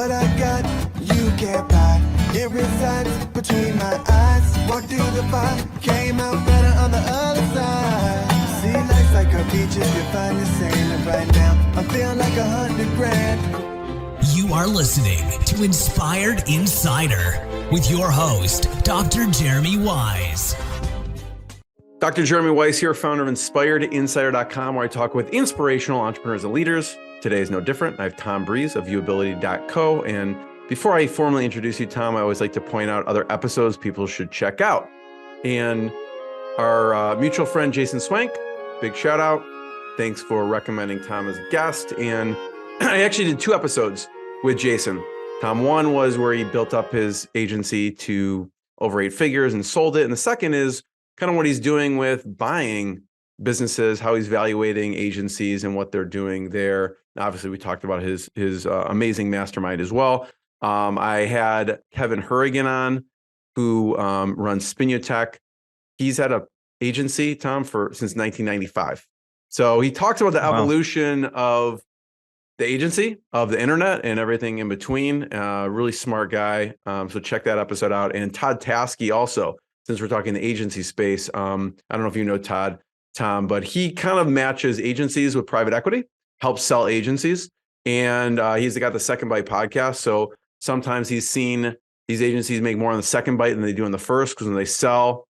What I got, you can't buy. It resides between my eyes. Walked through the fire, came out better on the other side. See, life's like a beach if you find the sand. And right now, I'm feeling like 100 grand. You are listening to Inspired Insider with your host, Dr. Jeremy Wise. Dr. Jeremy Weiss here, founder of InspiredInsider.com, where I talk with inspirational entrepreneurs and leaders. Today is no different. I have Tom Breeze of Viewability.co. And before I formally introduce you, Tom, I always like to point out other episodes people should check out. And our mutual friend, Jason Swank, big shout out. Thanks for recommending Tom as a guest. And I actually did 2 episodes with Jason. Tom, one was where he built up his agency to over 8 figures and sold it. And the second is kind of what he's doing with buying businesses, how he's evaluating agencies and what they're doing there. Obviously, we talked about his amazing mastermind as well. I had Kevin Hurrigan on, who runs Spinutech. He's had an agency, Tom, since 1995. So he talks about the evolution of the agency, of the internet, and everything in between. Really smart guy. So check that episode out. And Todd Taskey also, since we're talking the agency space. I don't know if you know Todd, Tom, but he kind of matches agencies with private equity, helps sell agencies. And he's got the Second Bite podcast. So sometimes he's seen these agencies make more on the second bite than they do on the first, because when they sell,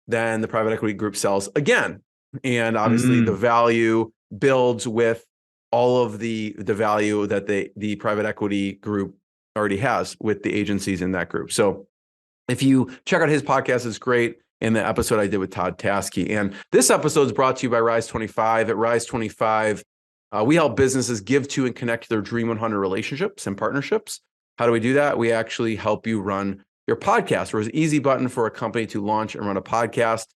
then the private equity group sells again. And obviously the value builds with all of the value that the private equity group already has with the agencies in that group. So if you check out his podcast, it's great. And the episode I did with Todd Taskey. And this episode is brought to you by Rise 25. At Rise 25, we help businesses give to and connect to their Dream 100 relationships and partnerships. How do we do that? We actually help you run your podcast. There's an easy button for a company to launch and run a podcast.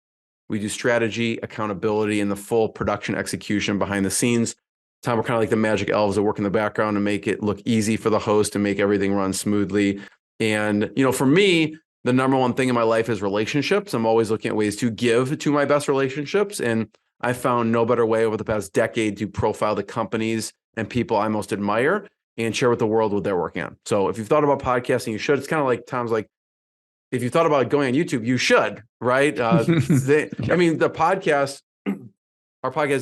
We do strategy, accountability, and the full production execution behind the scenes. Tom, we're kind of like the magic elves that work in the background and make it look easy for the host and make everything run smoothly. And, for me, the number one thing in my life is relationships. I'm always looking at ways to give to my best relationships. And I found no better way over the past decade to profile the companies and people I most admire and share with the world what they're working on. So if you've thought about podcasting, you should. It's kind of like Tom's like, if you thought about going on YouTube, you should, right? Our podcasts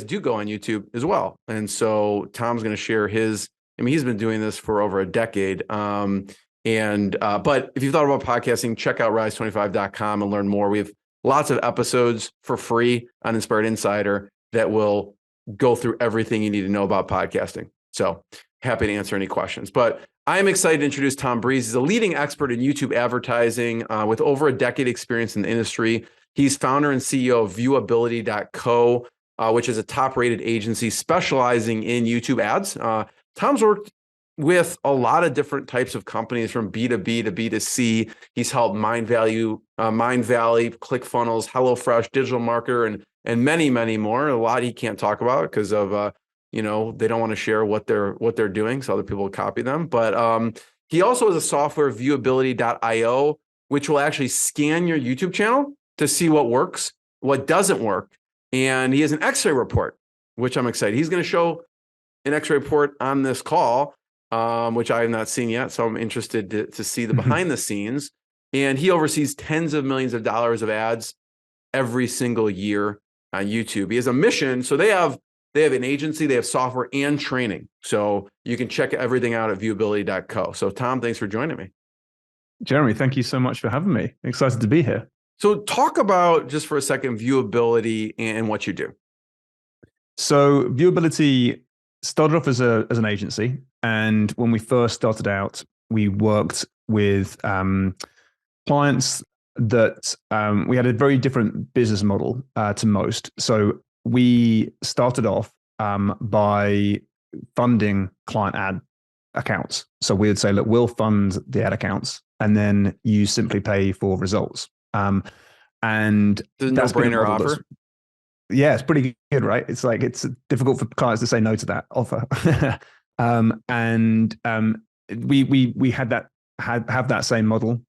do go on YouTube as well. And so Tom's going to share his, he's been doing this for over a decade. But if you've thought about podcasting, check out rise25.com and learn more. We have lots of episodes for free on Inspired Insider that will go through everything you need to know about podcasting. So happy to answer any questions. But I'm excited to introduce Tom Breeze. He's a leading expert in YouTube advertising with over a decade experience in the industry. He's founder and CEO of Viewability.co, which is a top-rated agency specializing in YouTube ads. Tom's worked with a lot of different types of companies, from B2B to B2C. He's helped Mind Valley, ClickFunnels, HelloFresh, Digital Marketer, and many, many more. A lot he can't talk about because of they don't want to share what they're doing, so other people will copy them. But he also has a software, Viewability.io, which will actually scan your YouTube channel to see what works, what doesn't work. And he has an Xray report, which I'm excited. He's going to show an Xray report on this call, which I have not seen yet. So I'm interested to see the behind the scenes. And he oversees tens of millions of dollars of ads every single year on YouTube. He has a mission. So they have an agency, they have software and training. So you can check everything out at viewability.co. So Tom, thanks for joining me. Jeremy, thank you so much for having me. Excited to be here. So talk about, just for a second, Viewability and what you do. So Viewability started off as an agency. And when we first started out, we worked with clients that we had a very different business model to most. So we started off by funding client ad accounts. So we would say, look, we'll fund the ad accounts, and then you simply pay for results. And that's been a no-brainer offer. Yeah, it's pretty good, right? It's like, it's difficult for clients to say no to that offer. We had that same model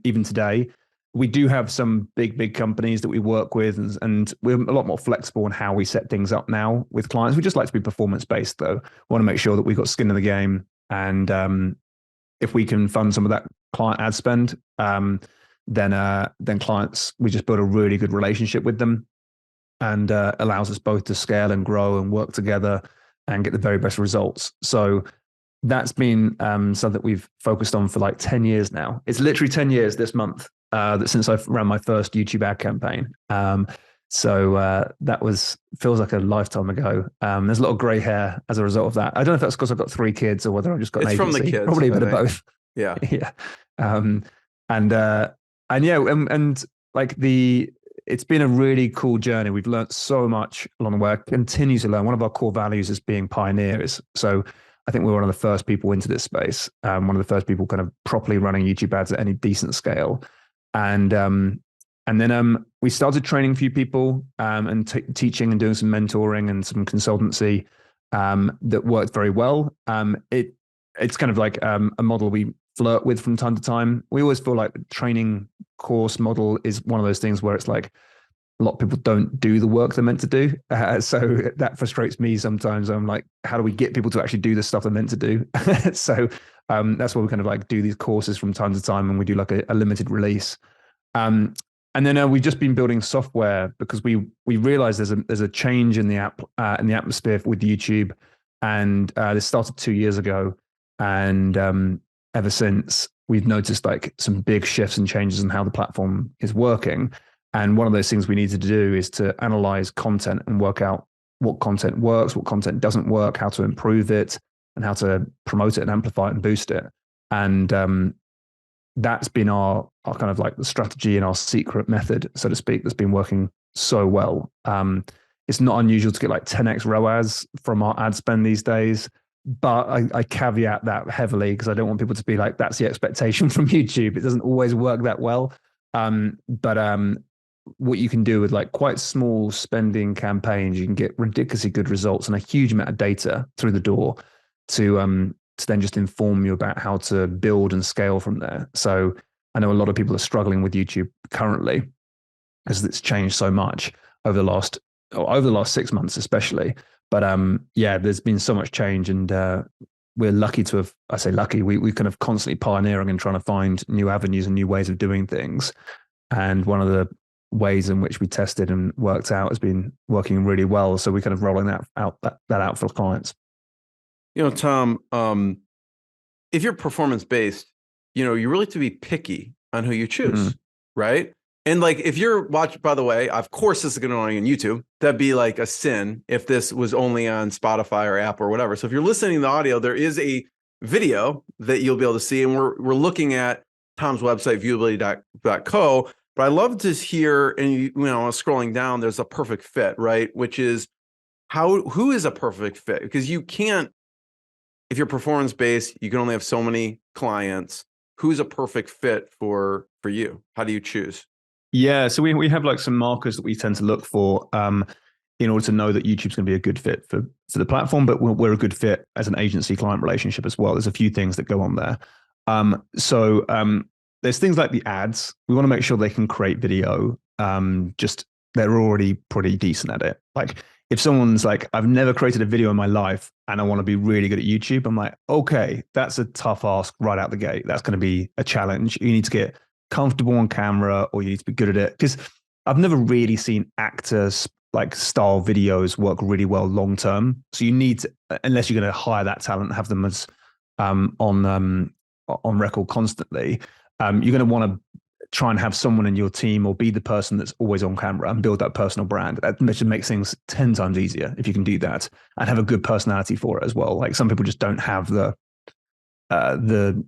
even today. We do have some big companies that we work with, and we're a lot more flexible in how we set things up now with clients. We just like to be performance-based, though. We want to make sure that we've got skin in the game, and if we can fund some of that client ad spend, then clients, we just build a really good relationship with them, and allows us both to scale and grow and work together and get the very best results. So that's been something that we've focused on for like 10 years now. It's literally 10 years this month that since I ran my first YouTube ad campaign. So that feels like a lifetime ago. There's a lot of gray hair as a result of that. I don't know if that's because I've got 3 kids or whether I've just got an agency. It's from the kids. Probably a bit of both. Yeah. Yeah. And like it's been a really cool journey. We've learned so much along the way. I continue to learn. One of our core values is being pioneers. So I think we're one of the first people into this space. One of the first people kind of properly running YouTube ads at any decent scale. And then we started training a few people and teaching and doing some mentoring and some consultancy that worked very well. It's kind of like a model we flirt with from time to time. We always feel like the training course model is one of those things where it's like a lot of people don't do the work they're meant to do. So that frustrates me sometimes. I'm like, how do we get people to actually do the stuff they're meant to do? So that's why we kind of like do these courses from time to time, and we do like a limited release. And then we've just been building software because we realized there's a change in the atmosphere with YouTube, and this started 2 years ago, and ever since we've noticed like some big shifts and changes in how the platform is working. And one of those things we needed to do is to analyze content and work out what content works, what content doesn't work, how to improve it, and how to promote it and amplify it and boost it. And that's been our kind of like the strategy and our secret method, so to speak, that's been working so well. It's not unusual to get like 10x ROAS from our ad spend these days, but I caveat that heavily because I don't want people to be like, that's the expectation from YouTube. It doesn't always work that well. But what you can do with like quite small spending campaigns, you can get ridiculously good results and a huge amount of data through the door to then just inform you about how to build and scale from there. So I know a lot of people are struggling with YouTube currently because it's changed so much over the last 6 months, especially. But there's been so much change, and we're lucky to have, I say lucky, we kind of constantly pioneering and trying to find new avenues and new ways of doing things. And one of the ways in which we tested and worked out has been working really well. So we're kind of rolling that out for clients. You know, Tom, if you're performance-based, you really have to be picky on who you choose, right? And like, if you're watching, by the way, of course, this is going to be on YouTube. That'd be like a sin if this was only on Spotify or app or whatever. So if you're listening to the audio, there is a video that you'll be able to see. And we're looking at Tom's website, viewability.co. But I love to hear, and scrolling down, there's a perfect fit, right? Which is who is a perfect fit? Because you can't, if you're performance based, you can only have so many clients. Who's a perfect fit for you? How do you choose? Yeah, so we have like some markers that we tend to look for in order to know that YouTube's going to be a good fit for the platform, but we're a good fit as an agency-client relationship as well. There's a few things that go on there. There's things like the ads. We want to make sure they can create video. They're already pretty decent at it. Like if someone's like, I've never created a video in my life and I want to be really good at YouTube, I'm like, okay, that's a tough ask right out the gate. That's going to be a challenge. You need to get comfortable on camera, or you need to be good at it. Because I've never really seen actors like style videos work really well long term. So you need to, unless you're going to hire that talent, have them as on record constantly. You're going to want to try and have someone in your team or be the person that's always on camera and build that personal brand. That makes things 10 times easier if you can do that and have a good personality for it as well. Like some people just don't have the kind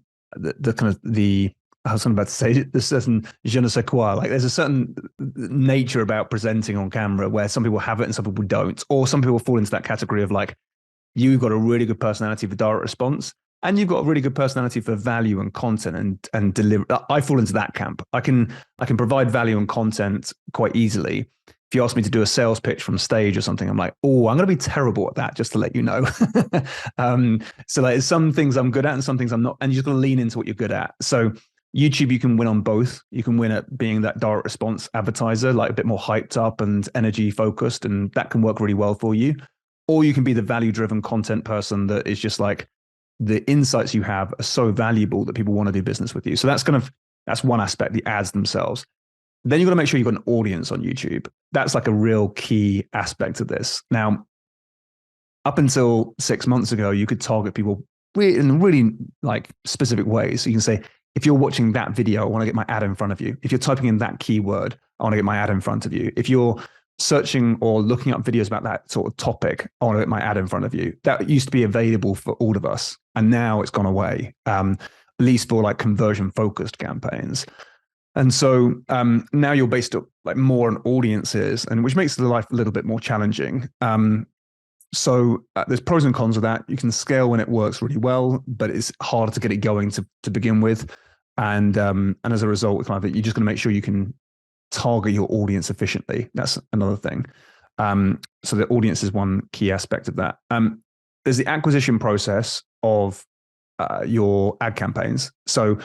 of the, I was about to say, there's certain je ne sais quoi. Like there's a certain nature about presenting on camera where some people have it and some people don't, or some people fall into that category of like, you've got a really good personality for direct response, and you've got a really good personality for value and content and deliver. I fall into that camp. I can provide value and content quite easily. If you ask me to do a sales pitch from stage or something, I'm like, oh, I'm going to be terrible at that, just to let you know. So like, some things I'm good at and some things I'm not, and you're just going to lean into what you're good at. So YouTube, you can win on both. You can win at being that direct response advertiser, like a bit more hyped up and energy focused, and that can work really well for you. Or you can be the value driven content person that is just like, the insights you have are so valuable that people want to do business with you. So that's one aspect, the ads themselves. Then you've got to make sure you've got an audience on YouTube. That's like a real key aspect of this. Now, up until 6 months ago, you could target people in really like specific ways. So you can say, if you're watching that video, I want to get my ad in front of you. If you're typing in that keyword, I want to get my ad in front of you. If you're searching or looking up videos about that sort of topic, I want to get my ad in front of you. That used to be available for all of us. And now it's gone away, at least for like conversion focused campaigns. And so now you're based up like more on audiences, and which makes the life a little bit more challenging. So there's pros and cons of that. You can scale when it works really well, but it's harder to get it going to begin with. And as a result, kind of, you're just going to make sure you can target your audience efficiently. That's another thing. So the audience is one key aspect of that. There's the acquisition process of your ad campaigns. So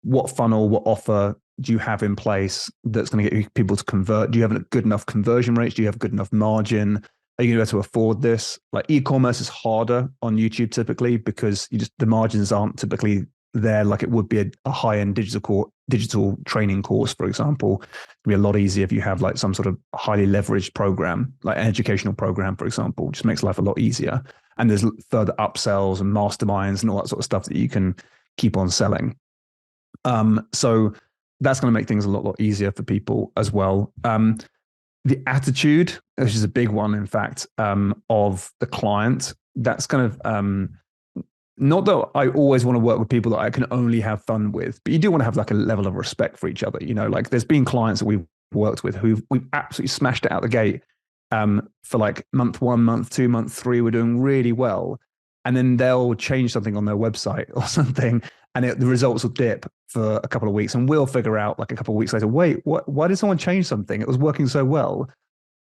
what funnel, what offer do you have in place that's going to get people to convert? Do you have a good enough conversion rates? Do you have good enough margin? Are you going to be able to afford this? Like e-commerce is harder on YouTube typically because the margins aren't typically there like it would be a high-end digital training course, for example. It'd be a lot easier if you have like some sort of highly leveraged program, like an educational program, for example. It just makes life a lot easier. And there's further upsells and masterminds and all that sort of stuff that you can keep on selling. So that's going to make things a lot easier for people as well. The attitude, which is a big one, in fact, of the client, that's kind of not that I always want to work with people that I can only have fun with, but you do want to have like a level of respect for each other. You know, like there's been clients that we've worked with who we've absolutely smashed it out the gate for like month 1, month 2, month 3, we're doing really well. And then they'll change something on their website or something, and the results will dip for a couple of weeks, and we'll figure out like a couple of weeks later, wait, why did someone change something? It was working so well.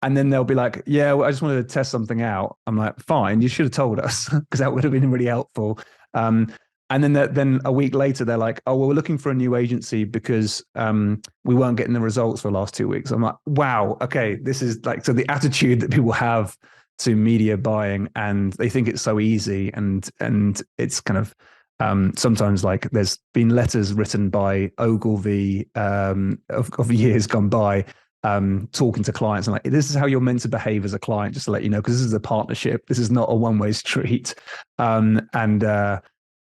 And then they'll be like, yeah, well, I just wanted to test something out. I'm like, fine, you should have told us because that would have been really helpful. And then a week later, they're like, oh, well, we're looking for a new agency because we weren't getting the results for the last 2 weeks. I'm like, wow, okay, this is like, so the attitude that people have to media buying, and they think it's so easy, and it's kind of sometimes like there's been letters written by Ogilvy of years gone by, talking to clients and like, this is how you're meant to behave as a client, just to let you know, because this is a partnership. This is not a one-way street. And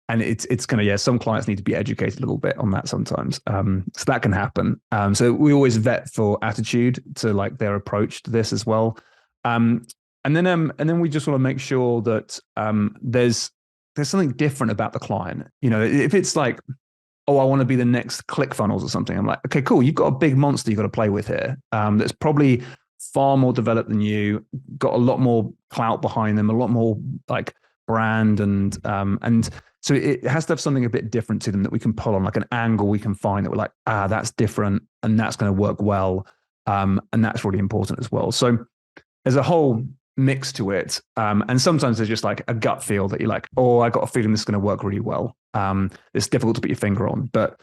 it's kind of, yeah, some clients need to be educated a little bit on that sometimes. So that can happen. So we always vet for attitude to like their approach to this as well. And then we just want to make sure that there's something different about the client. You know, if it's like, oh, I want to be the next ClickFunnels or something, I'm like, okay, cool. You've got a big monster you've got to play with here. That's probably far more developed than you, got a lot more clout behind them, a lot more like brand, and so it has to have something a bit different to them that we can pull on, like an angle we can find that we're like, that's different and that's going to work well. And that's really important as well. So there's a whole mix to it. And sometimes there's just like a gut feel that you're like, oh, I got a feeling this is going to work really well. It's difficult to put your finger on, but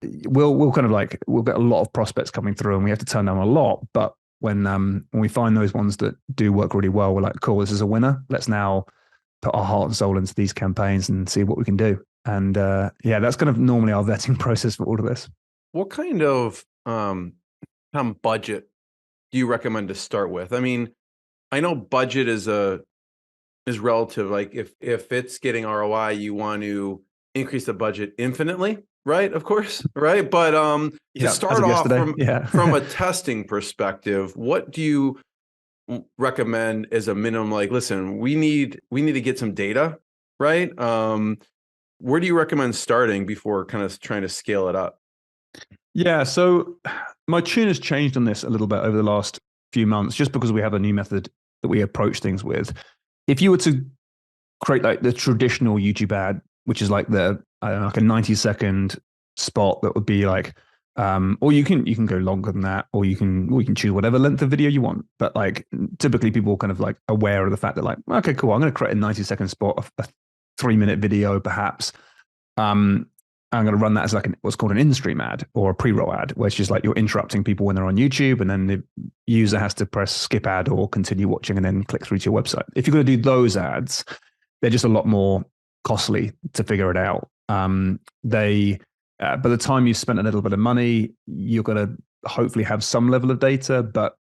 we'll kind of like, we'll get a lot of prospects coming through and we have to turn down a lot. But when we find those ones that do work really well, we're like, cool, this is a winner. Let's now put our heart and soul into these campaigns and see what we can do. And yeah, that's kind of normally our vetting process for all of this. What kind of budget do you recommend to start with? I mean, I know budget is relative. Like if it's getting ROI, you want to increase the budget infinitely, right? Of course, right? But to start off from a testing perspective, what do you recommend as a minimum? Like, listen, we need to get some data, right? Where do you recommend starting before kind of trying to scale it up? Yeah, so my tune has changed on this a little bit over the last few months, just because we have a new method that we approach things with. If you were to create like the traditional YouTube ad, which is like like a 90-second spot that would be like, or you can go longer than that, or you can choose whatever length of video you want. But like typically people are kind of like aware of the fact that like, okay, cool, I'm going to create a 90-second spot, a 3-minute video perhaps. I'm going to run that as like what's called an in-stream ad or a pre-roll ad, where it's just like you're interrupting people when they're on YouTube, and then the user has to press skip ad or continue watching and then click through to your website. If you're going to do those ads, they're just a lot more costly to figure it out. By the time you've spent a little bit of money, you're going to hopefully have some level of data, but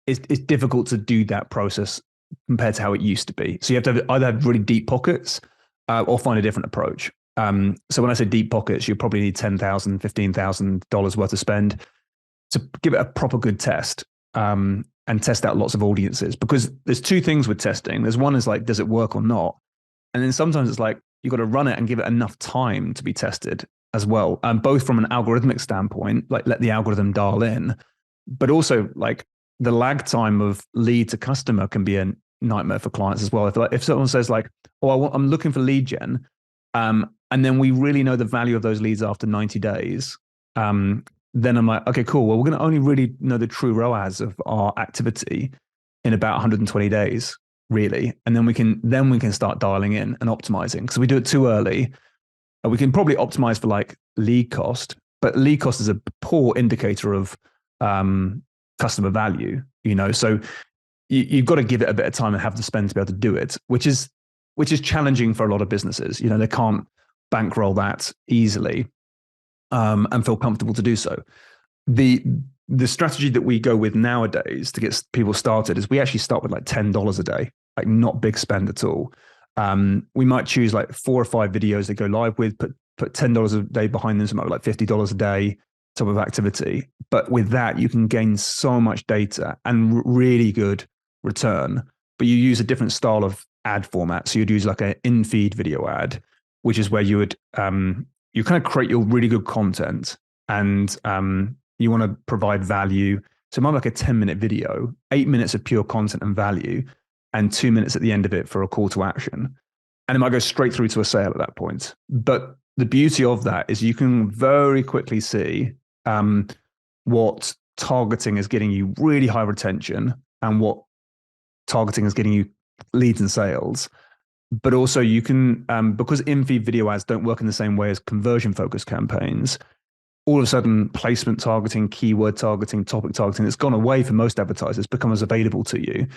it's difficult to do that process compared to how it used to be. So you have to either have really deep pockets or find a different approach. So when I say deep pockets, you probably need $10,000, $15,000 worth of spend to give it a proper good test, and test out lots of audiences. Because there's two things with testing. There's one is like, does it work or not? And then sometimes it's like, you've got to run it and give it enough time to be tested as well. Both from an algorithmic standpoint, like let the algorithm dial in, but also like the lag time of lead to customer can be a nightmare for clients as well. If someone says like, oh, I'm looking for lead gen, and then we really know the value of those leads after 90 days, then I'm like, okay, cool. Well, we're going to only really know the true ROAS of our activity in about 120 days, really. And then we can start dialing in and optimizing. Because if we do it too early, we can probably optimize for like lead cost, but lead cost is a poor indicator of customer value, so you've got to give it a bit of time and have the spend to be able to do it, which is challenging for a lot of businesses. They can't bankroll that easily and feel comfortable to do so. The strategy that we go with nowadays to get people started is we actually start with like $10 a day, like not big spend at all. We might choose like 4 or 5 videos that go live with, put $10 a day behind them, so it might be like $50 a day type of activity. But with that, you can gain so much data and really good return. But you use a different style of ad format. So you'd use like an in-feed video ad, which is where you would you kind of create your really good content, and you want to provide value. So it might be like a 10-minute video, 8 minutes of pure content and value, and 2 minutes at the end of it for a call to action. And it might go straight through to a sale at that point. But the beauty of that is you can very quickly see what targeting is getting you really high retention and what targeting is getting you leads and sales. But also you can, because in-feed video ads don't work in the same way as conversion-focused campaigns, all of a sudden placement targeting, keyword targeting, topic targeting, it's gone away for most advertisers, becomes available to you.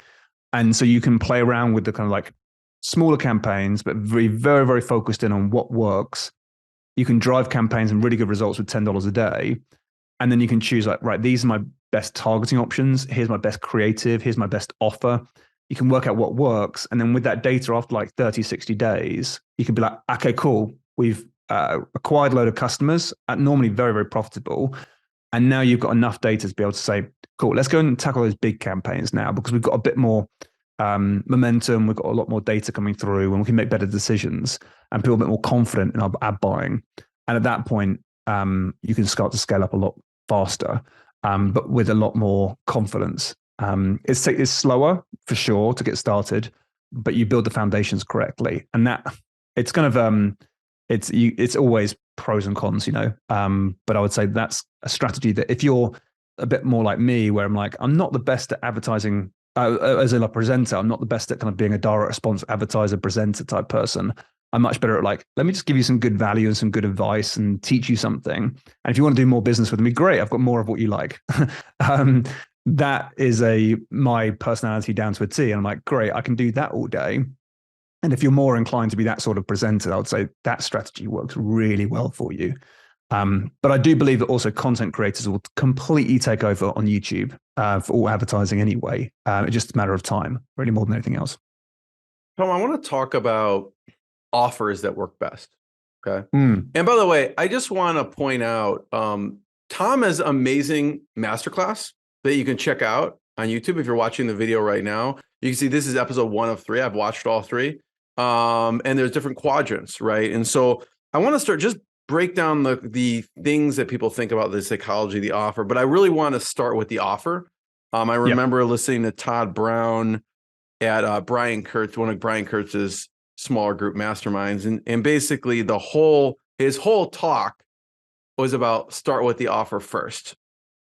And so you can play around with the kind of like smaller campaigns, but very, very, very focused in on what works. You can drive campaigns and really good results with $10 a day. And then you can choose like, right, these are my best targeting options. Here's my best creative. Here's my best offer. You can work out what works. And then with that data after like 30, 60 days, you can be like, okay, cool. We've acquired a load of customers, normally very, very profitable. And now you've got enough data to be able to say, cool, let's go and tackle those big campaigns now, because we've got a bit more momentum. We've got a lot more data coming through, and we can make better decisions and feel a bit more confident in our ad buying. And at that point, you can start to scale up a lot faster, but with a lot more confidence. It's slower for sure to get started, but you build the foundations correctly. And that it's kind of, it's always pros and cons, but I would say that's a strategy that if you're a bit more like me, where I'm like, I'm not the best at advertising as a presenter. I'm not the best at kind of being a direct response advertiser, presenter type person. I'm much better at like, let me just give you some good value and some good advice and teach you something. And if you want to do more business with me, great. I've got more of what you like. That is my personality down to a T. And I'm like, great, I can do that all day. And if you're more inclined to be that sort of presenter, I would say that strategy works really well for you. But I do believe that also content creators will completely take over on YouTube for all advertising anyway. It's just a matter of time, really, more than anything else. Tom, I want to talk about offers that work best. Okay. And by the way, I just want to point out, Tom has amazing masterclass that you can check out on YouTube. If you're watching the video right now, you can see this is episode 1 of 3. I've watched all 3. And there's different quadrants, right? And so I want to start just break down the things that people think about the psychology of the offer, but I really want to start with the offer. I remember listening to Todd Brown at Brian Kurtz, one of Brian Kurtz's smaller group masterminds, and basically his whole talk was about start with the offer first.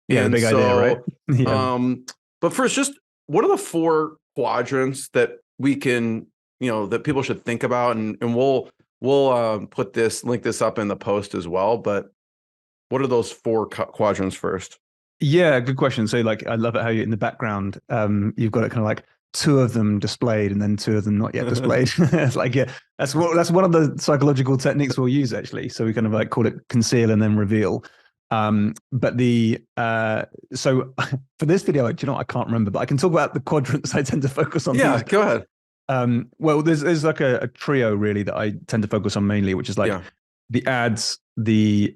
Yeah, and big idea, right? Yeah. But first, just what are the 4 quadrants that we can, that people should think about, and we'll link this up in the post as well. But what are those 4 quadrants first? Yeah, good question. So like, I love it how you in the background, you've got it kind of like two of them displayed and then two of them not yet displayed. It's like, yeah, that's one of the psychological techniques we'll use actually. So we kind of like call it conceal and then reveal. But so for this video, do you know what? I can't remember, but I can talk about the quadrants I tend to focus on. Yeah, go ahead. Well, there's like a trio really that I tend to focus on mainly, which is like the ads, the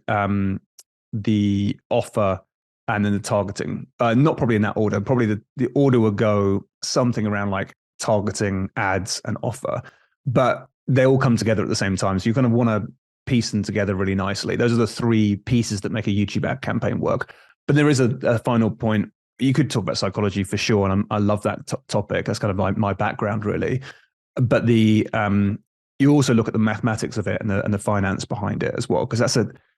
offer, and then the targeting. Not probably in that order. Probably the order would go something around like targeting, ads, and offer, but they all come together at the same time. So you kind of want to piece them together really nicely. Those are the three pieces that make a YouTube ad campaign work. But there is a final point. You could talk about psychology for sure, and I love that topic. That's kind of my background really. But you also look at the mathematics of it and the finance behind it as well, because that's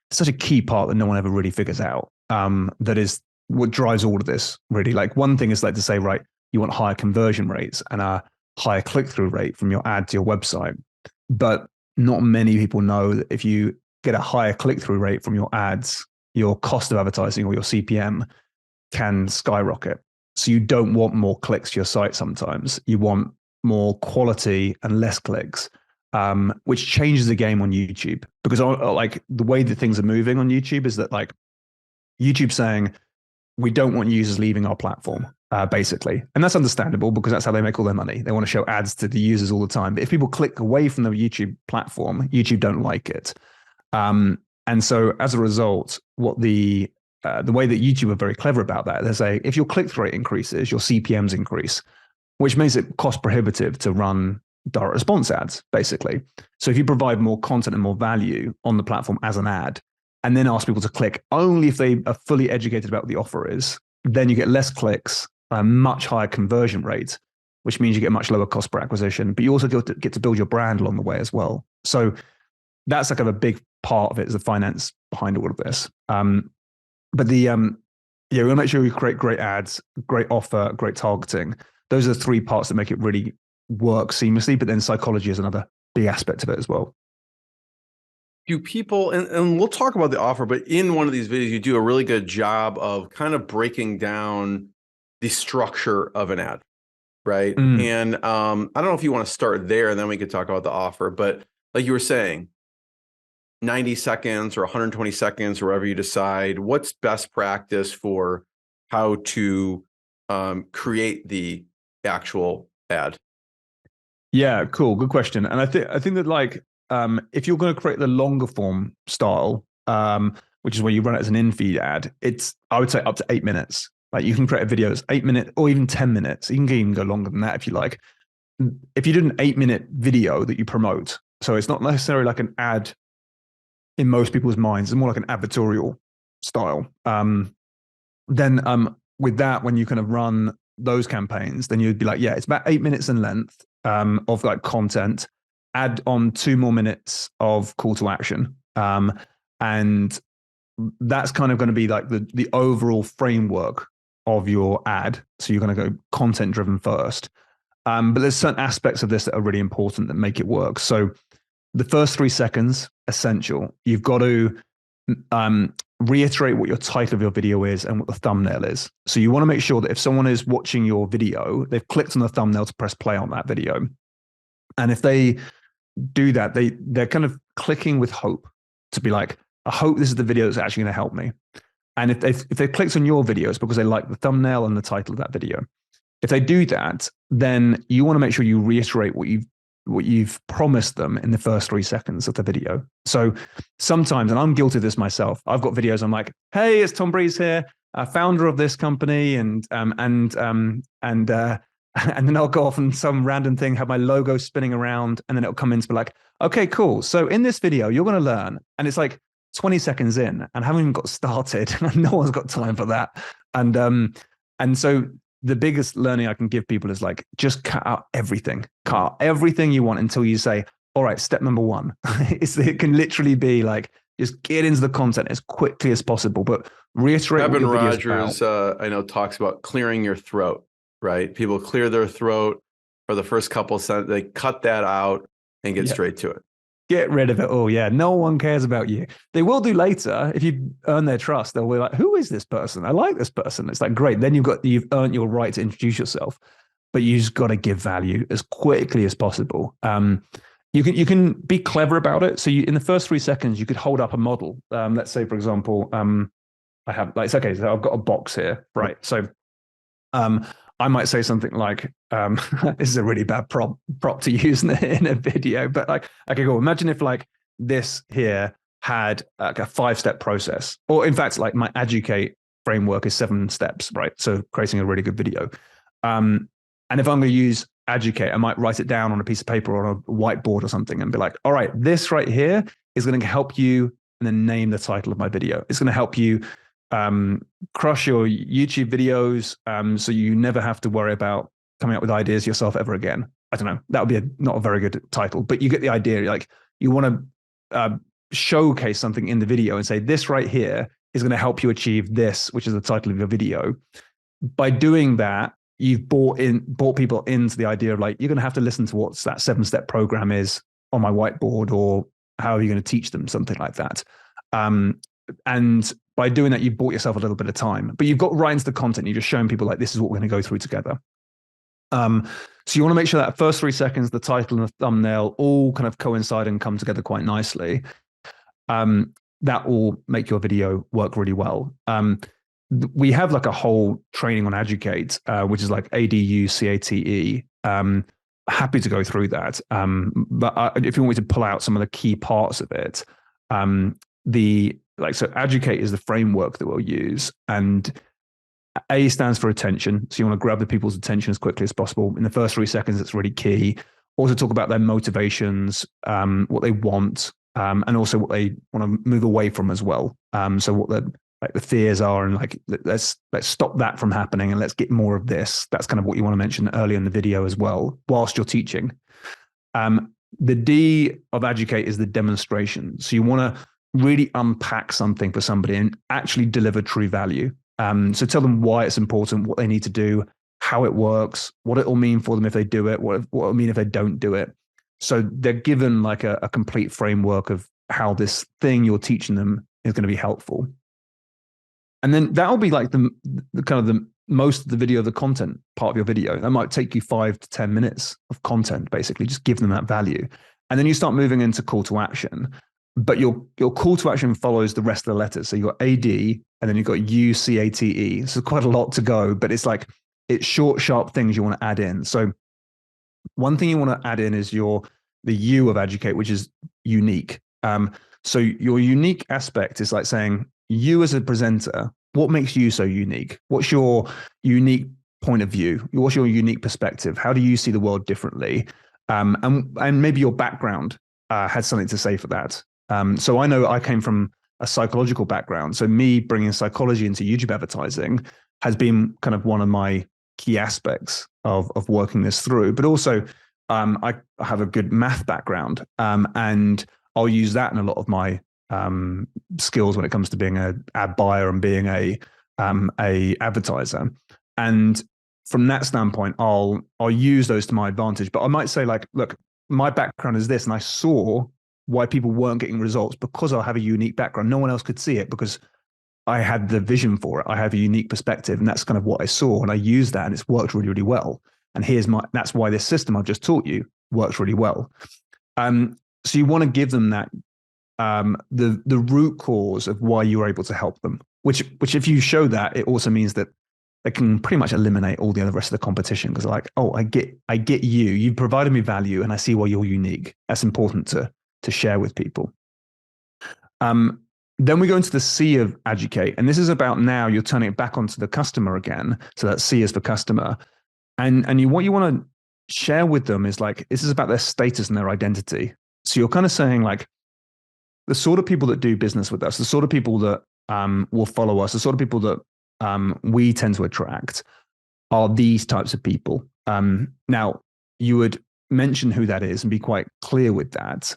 such a key part that no one ever really figures out. That is what drives all of this really. Like one thing is like to say, right, you want higher conversion rates and a higher click-through rate from your ad to your website. But not many people know that if you get a higher click-through rate from your ads, your cost of advertising or your CPM can skyrocket. So you don't want more clicks to your site sometimes. You want more quality and less clicks, which changes the game on YouTube. Because like the way that things are moving on YouTube is that like YouTube saying, we don't want users leaving our platform, basically. And that's understandable because that's how they make all their money. They want to show ads to the users all the time. But if people click away from the YouTube platform, YouTube don't like it. And so as a result, what the way that YouTube are very clever about that, they say, if your click-through rate increases, your CPMs increase, which makes it cost prohibitive to run direct response ads, basically. So if you provide more content and more value on the platform as an ad, and then ask people to click only if they are fully educated about what the offer is, then you get less clicks, a much higher conversion rate, which means you get much lower cost per acquisition, but you also get to build your brand along the way as well. So that's like a big part of it, is the finance behind all of this. But we want to make sure we create great ads, great offer, great targeting. Those are the three parts that make it really work seamlessly, but then psychology is another big aspect of it as well. Do people, and we'll talk about the offer, but in one of these videos, you do a really good job of kind of breaking down the structure of an ad, right? And I don't know if you want to start there and then we could talk about the offer, but like you were saying, 90 seconds or 120 seconds or wherever you decide, what's best practice for how to create the actual ad? Yeah, cool. Good question. And I think that like, if you're going to create the longer form style, which is where you run it as an in-feed ad, I would say up to 8 minutes. Like you can create a video that's 8 minutes or even 10 minutes. You can even go longer than that if you like. If you did an 8-minute video that you promote, so it's not necessarily like an ad in most people's minds, it's more like an advertorial style. Then with that, when you kind of run those campaigns, then you'd be like, yeah, it's about 8 minutes in length of like content. Add on 2 more minutes of call to action. And that's kind of going to be like the overall framework of your ad. So you're going to go content driven first. But there's certain aspects of this that are really important that make it work. So the first 3 seconds, essential. You've got to reiterate what your title of your video is and what the thumbnail is. So you want to make sure that if someone is watching your video, they've clicked on the thumbnail to press play on that video. And if they do that, they're kind of clicking with hope to be like, I hope this is the video that's actually going to help me. And if they clicked on your video, it's because they like the thumbnail and the title of that video. If they do that, then you want to make sure you reiterate what you've promised them in the first 3 seconds of the video. So sometimes, and I'm guilty of this myself, I've got videos, I'm like, hey, it's Tom Breeze here, founder of this company, and then I'll go off on some random thing, have my logo spinning around, and then it'll come in to be like, okay, cool. So in this video, you're going to learn, and it's like 20 seconds in, and I haven't even got started, and no one's got time for that. And so the biggest learning I can give people is like, just cut out everything you want until you say, all right, step number 1. It can literally be like, just get into the content as quickly as possible, but reiterate what your video's Rogers, I know, talks about clearing your throat. Right? People clear their throat for the first couple of sentences. They cut that out and get straight to it. Get rid of it. Oh, yeah. No one cares about you. They will do later. If you earn their trust, they'll be like, who is this person? I like this person. It's like, great. Then you've earned your right to introduce yourself. but you just got to give value as quickly as possible. You can be clever about it. So in the first 3 seconds, you could hold up a model. Let's say, for example, I have so I've got a box here, right? So I might say something like, this is a really bad prop to use in a video, but like, okay, cool. Imagine if like this here had like a 5-step process, or in fact, like my ADUCATE framework is 7 steps, right? So creating a really good video. And if I'm going to use ADUCATE, I might write it down on a piece of paper or on a whiteboard or something and be like, all right, this right here is going to help you, and then name the title of my video. It's going to help you crush your YouTube videos, so you never have to worry about coming up with ideas yourself ever again. I don't know. That would be not a very good title, but you get the idea. Like, you want to showcase something in the video and say, this right here is going to help you achieve this, which is the title of your video. By doing that, you've brought people into the idea of like, you're going to have to listen to what that 7-step program is on my whiteboard, or how are you going to teach them something like that. And by doing that, you've bought yourself a little bit of time, but you've got right into the content. You're just showing people like, this is what we're going to go through together. So you want to make sure that first 3 seconds, the title and the thumbnail all kind of coincide and come together quite nicely. That will make your video work really well. We have like a whole training on ADUCATE, which is like ADUCATE. Happy to go through that. But if you want me to pull out some of the key parts of it, so ADUCATE is the framework that we'll use, and A stands for attention. So you want to grab the people's attention as quickly as possible. In the first 3 seconds, it's really key. Also talk about their motivations, what they want, and also what they want to move away from as well. So what the fears are, and like, let's stop that from happening, and let's get more of this. That's kind of what you want to mention early in the video as well, whilst you're teaching. The D of ADUCATE is the demonstration. So you want to really unpack something for somebody and actually deliver true value. So tell them why it's important, what they need to do, how it works, what it will mean for them if they do it, what it will mean if they don't do it. So they're given like a complete framework of how this thing you're teaching them is going to be helpful. And then that'll be like the kind of the most of the video, the content part of your video. That might take you 5 to 10 minutes of content, basically. Just give them that value. And then you start moving into call to action. But your call to action follows the rest of the letters. So you've got AD, and then you've got UCATE. So quite a lot to go, but it's short, sharp things you want to add in. So one thing you want to add in is the U of ADUCATE, which is unique. So your unique aspect is like saying, you as a presenter, what makes you so unique? What's your unique point of view? What's your unique perspective? How do you see the world differently? And maybe your background had something to say for that. So I know I came from a psychological background. So me bringing psychology into YouTube advertising has been kind of one of my key aspects of working this through. But also, I have a good math background, and I'll use that in a lot of my skills when it comes to being an ad buyer and being a advertiser. And from that standpoint, I'll use those to my advantage. But I might say like, look, my background is this, and I saw why people weren't getting results because I have a unique background. No one else could see it because I had the vision for it. I have a unique perspective, and that's kind of what I saw, and I used that, and it's worked really, really well. And that's why this system I've just taught you works really well. So you want to give them that, the root cause of why you were able to help them, which if you show that, it also means that they can pretty much eliminate all the other rest of the competition, because they're like, oh, I get you. You've provided me value, and I see why you're unique. That's important to share with people. Then we go into the C of ADUCATE, and this is about now you're turning it back onto the customer again. So that C is for customer, and what you want to share with them is like, this is about their status and their identity. So you're kind of saying like, the sort of people that do business with us, the sort of people that will follow us, the sort of people that we tend to attract are these types of people. Now, you would mention who that is and be quite clear with that.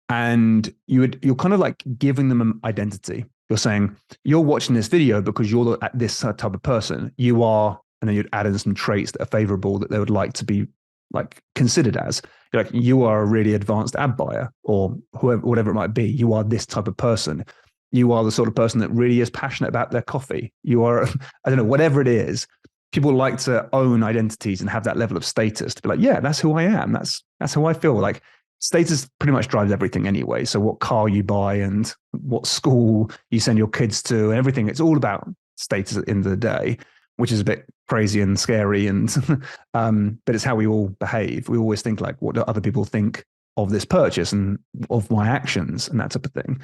And you're kind of like giving them an identity. You're saying, you're watching this video because you're this type of person. You are, and then you'd add in some traits that are favorable that they would like to be like considered as. Like, you are a really advanced ad buyer, or whatever it might be. You are this type of person. You are the sort of person that really is passionate about their coffee. You are, I don't know, whatever it is. people like to own identities and have that level of status to be like, yeah, that's who I am. That's how I feel. Like status pretty much drives everything anyway. So what car you buy and what school you send your kids to and everything, it's all about status at the end of the day, which is a bit crazy and scary. And but it's how we all behave. We always think like, what do other people think of this purchase and of my actions and that type of thing.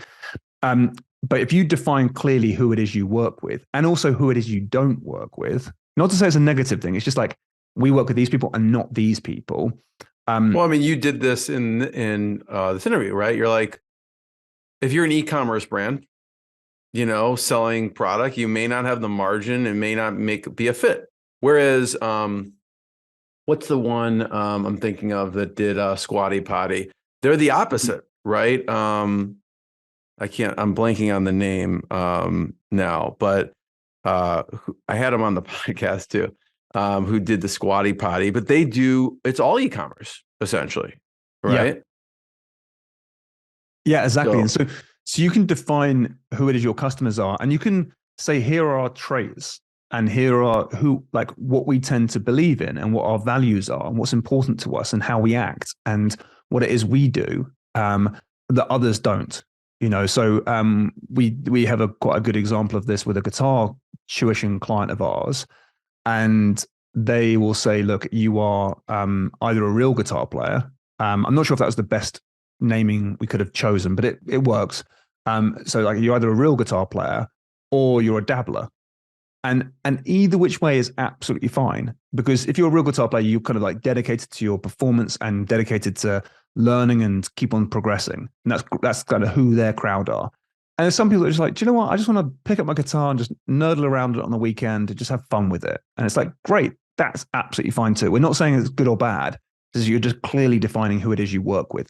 But if you define clearly who it is you work with and also who it is you don't work with, not to say it's a negative thing, it's just like we work with these people and not these people. Well, I mean, you did this in this interview, right? You're like, if you're an e-commerce brand, you know, selling product, you may not have the margin and may not be a fit. Whereas, what's the one I'm thinking of that did Squatty Potty? They're the opposite, right? I'm blanking on the name now, but I had them on the podcast too, who did the Squatty Potty, but it's all e-commerce essentially, right? Yeah, exactly. And so you can define who it is your customers are, and you can say, here are our traits and here are what we tend to believe in and what our values are and what's important to us and how we act and what it is we do that others don't. You know, so we have quite a good example of this with a guitar tuition client of ours, and they will say, look, you are either a real guitar player. I'm not sure if that was the best naming we could have chosen, but it works. So like you're either a real guitar player or you're a dabbler. And either which way is absolutely fine, because if you're a real guitar player, you're kind of like dedicated to your performance and dedicated to learning and keep on progressing. And that's kind of who their crowd are. And there's some people that are just like, do you know what? I just want to pick up my guitar and just nerdle around it on the weekend and just have fun with it. And it's like, great, that's absolutely fine too. We're not saying it's good or bad. You're just clearly defining who it is you work with.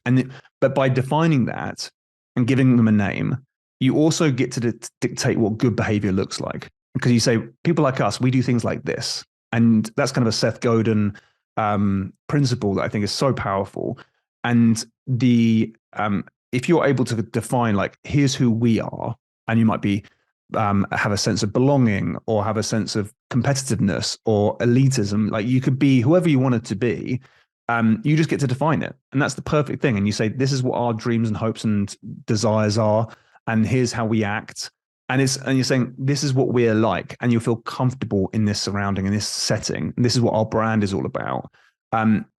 But by defining that and giving them a name, you also get to dictate what good behavior looks like. Because you say, people like us, we do things like this. And that's kind of a Seth Godin principle that I think is so powerful. And if you're able to define, like, here's who we are, and you might be have a sense of belonging or have a sense of competitiveness or elitism, like you could be whoever you want it to be. You just get to define it. And that's the perfect thing. And you say, this is what our dreams and hopes and desires are. And here's how we act. And you're saying, this is what we're like. And you'll feel comfortable in this surrounding, in this setting. And this is what our brand is all about.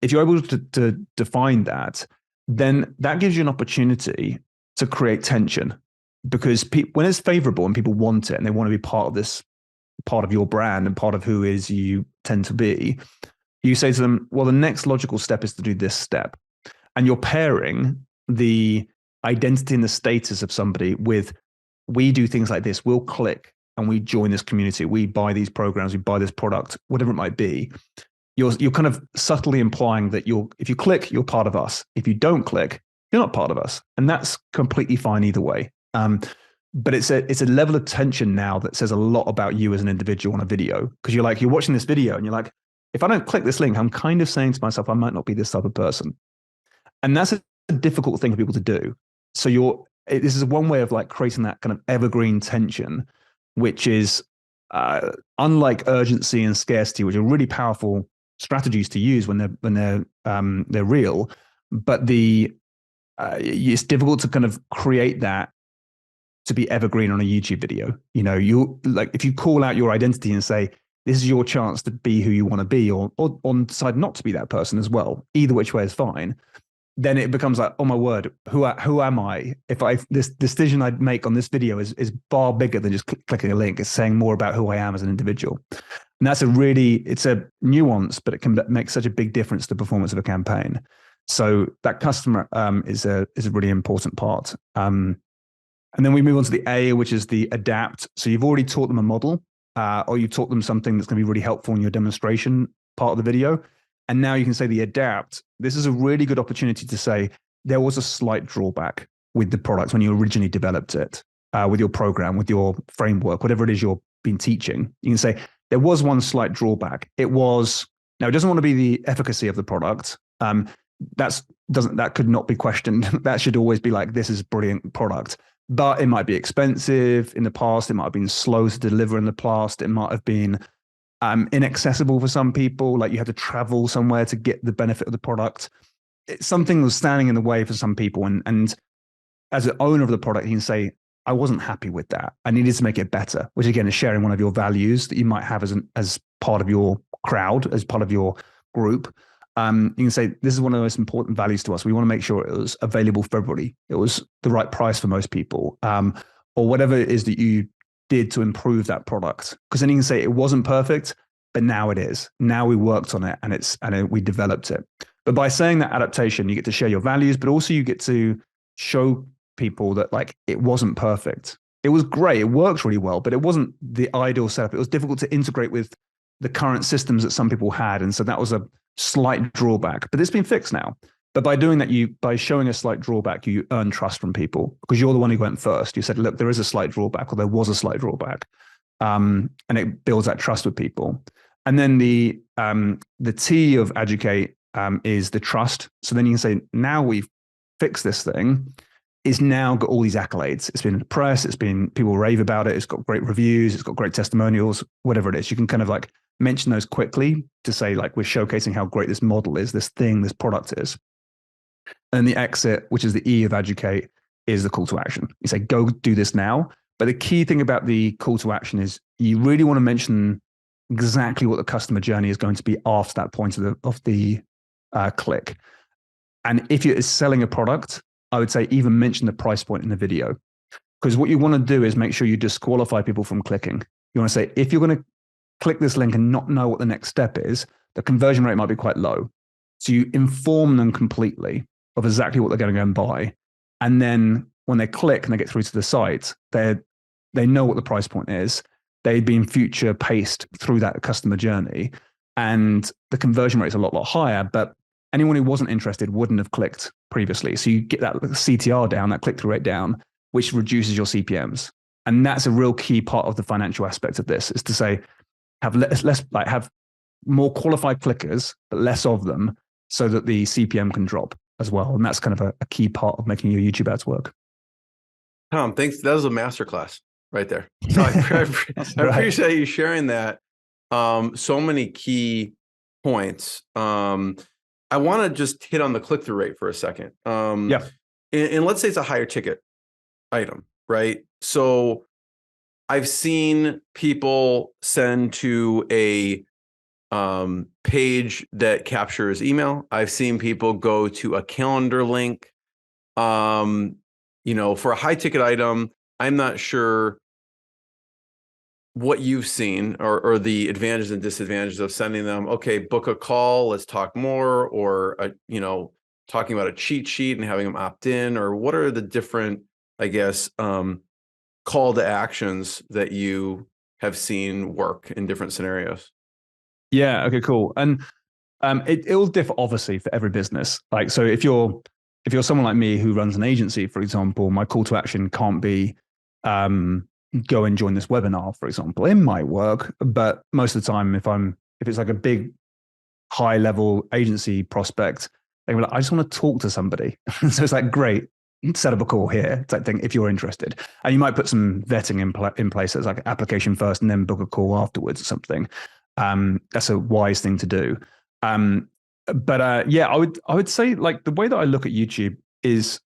If you're able to define that, then that gives you an opportunity to create tension. Because when it's favorable and people want it and they want to be part of this, part of your brand and part of who is you tend to be, you say to them, well, the next logical step is to do this step. And you're pairing the identity and the status of somebody with, we do things like this, we'll click and we join this community, we buy these programs, we buy this product, whatever it might be. You're kind of subtly implying that if you click, you're part of us. If you don't click, you're not part of us. And that's completely fine either way. But it's a level of tension now that says a lot about you as an individual on a video. Because you're watching this video and you're like, if I don't click this link, I'm kind of saying to myself, I might not be this type of person. And that's a difficult thing for people to do. So this is one way of like creating that kind of evergreen tension, which is unlike urgency and scarcity, which are really powerful strategies to use when they're real. But it's difficult to kind of create that to be evergreen on a YouTube video. You know, if you call out your identity and say, this is your chance to be who you want to be, or decide not to be that person as well. Either which way is fine. Then it becomes like, oh my word, who am I? If this decision I make on this video is far bigger than just clicking a link. It's saying more about who I am as an individual. And that's it's a nuance, but it can make such a big difference to the performance of a campaign. So that customer is a really important part. And then we move on to the A, which is the adapt. So you've already taught them a model, or you taught them something that's going to be really helpful in your demonstration part of the video. And now you can say the adapt. This is a really good opportunity to say there was a slight drawback with the product when you originally developed it, with your program, with your framework, whatever it is you've been teaching. You can say there was one slight drawback. It doesn't want to be the efficacy of the product. That could not be questioned. That should always be like, this is a brilliant product. But it might be expensive in the past. It might have been slow to deliver in the past. It might have been inaccessible for some people. Like you have to travel somewhere to get the benefit of the product. Something was standing in the way for some people. And as an owner of the product, you can say, I wasn't happy with that. I needed to make it better, which again is sharing one of your values that you might have as part of your crowd, as part of your group. You can say, this is one of the most important values to us. We want to make sure it was available for everybody. It was the right price for most people, or whatever it is that you did to improve that product. Because then you can say it wasn't perfect, but now it is. Now we worked on it and we developed it. But by saying that adaptation, you get to share your values, but also you get to show people that like it wasn't perfect. It was great. It works really well, but it wasn't the ideal setup. It was difficult to integrate with the current systems that some people had. And so that was a slight drawback, but it's been fixed now. But by doing that, by showing a slight drawback, you earn trust from people because you're the one who went first. You said, look, there is a slight drawback, or there was a slight drawback. And it builds that trust with people. And then the T of ADUCATE is the trust. So then you can say, now we've fixed this thing. It's now got all these accolades. It's been in the press. It's been, people rave about it. It's got great reviews. It's got great testimonials, whatever it is. You can kind of like mention those quickly to say like, we're showcasing how great this model is, this thing, this product is. And the exit, which is the E of ADUCATE, is the call to action. You say, go do this now. But the key thing about the call to action is you really want to mention exactly what the customer journey is going to be after that point of the click. And if you're selling a product, I would say even mention the price point in the video. Because what you want to do is make sure you disqualify people from clicking. You want to say, if you're going to click this link and not know what the next step is, the conversion rate might be quite low. So you inform them completely of exactly what they're going to go and buy. And then when they click and they get through to the site, they know what the price point is. They've been future paced through that customer journey. And the conversion rate is a lot higher, but anyone who wasn't interested wouldn't have clicked previously. So you get that CTR down, that click-through rate down, which reduces your CPMs. And that's a real key part of the financial aspect of this, is to say, have more qualified clickers, but less of them, so that the CPM can drop as well. And that's kind of a key part of making your YouTube ads work. Tom, thanks. That was a masterclass right there. So I appreciate you sharing that. So many key points. I want to just hit on the click-through rate for a second. And let's say it's a higher ticket item, right? So I've seen people send to a page that captures email. I've seen people go to a calendar link. For a high ticket item, I'm not sure what you've seen or the advantages and disadvantages of sending them, okay, book a call, let's talk more, or, talking about a cheat sheet and having them opt in, or what are the different, I guess, call to actions that you have seen work in different scenarios? Yeah. Okay, cool. And it will differ obviously for every business. Like, so if you're someone like me who runs an agency, for example, my call to action can't be, go and join this webinar, for example. It might work, but most of the time, if it's like a big, high level agency prospect, they can be like, I just want to talk to somebody. So it's like, great, set up a call here type thing if you're interested. And you might put some vetting in place as like application first and then book a call afterwards or something. That's a wise thing to do. But I would say, like, the way that I look at YouTube is